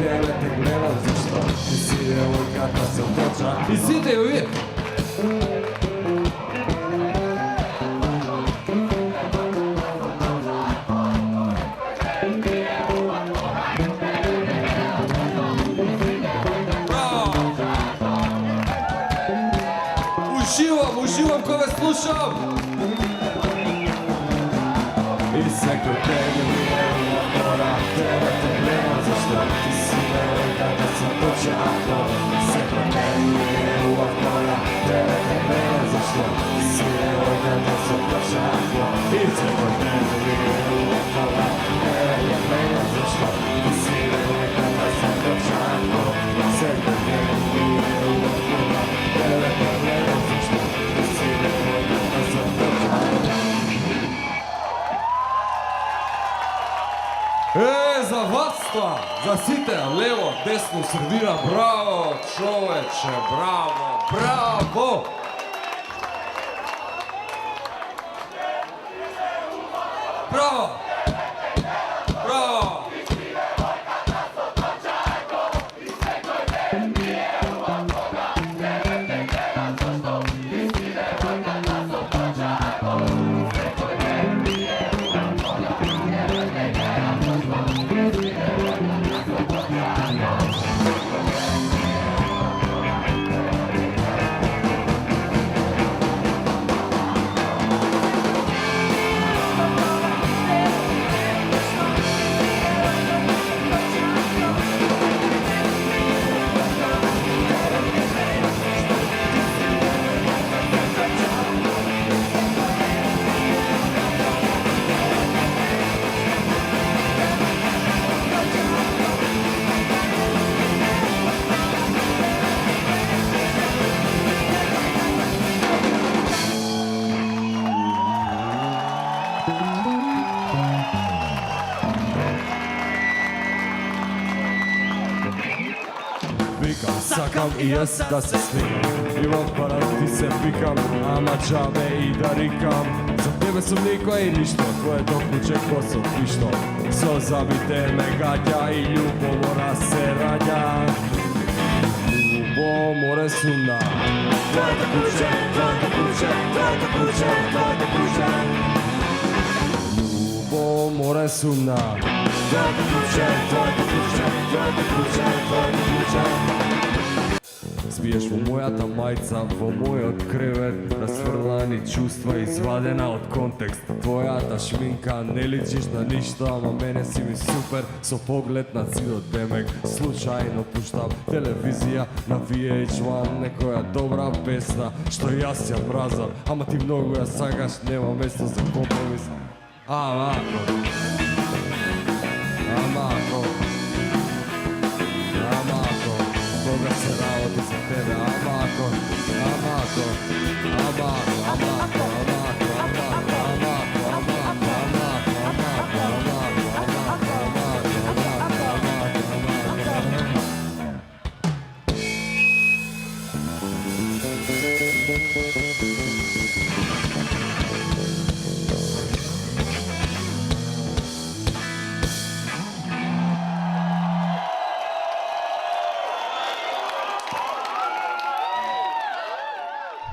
тебе те гледам, зашто ти си девојката со точа. И сите ја вие. Уживам кога слушам. И секој ден ми е умора, тебе те гледам, зашто ти си девојката со точа. Секој ден ми е умора, тебе те гледам, зашто ти си девојката со точа. И секој ден ми е умора, тебе те гледам, зашто ти си девојката со точа. Секој ден ми е умора, тебе те гледам, зашто ти си девојката со точа. За ватства, за сите, лево, десно, средина, браво, човече, браво, браво! Браво! Браво! Сакам и јас да се снимам и во парад ти се пикам, ама џабе и да рикам. За тебе сум никој и ништо, твоето куче косо пишто. Созавите ме гаѓа и љубомора се раѓа. Љубоморе сум на твоето куче, твоето куче, твоето куче, твоето куче. Љубоморе сум на твоето куче, твоето куче, твоето куче, твоето куче. Спиеш во мојата мајца, во мојот кревет, расфрлани чувства извадена од контекст. Твојата шминка не личиш на ништо, ама мене си ми супер, со поглед на цидот демек. Случајно пуштам телевизија на VH1, некоја добра песна, што јас ја мразам, ама ти многу ја сакаш, нема место за компромис. Ама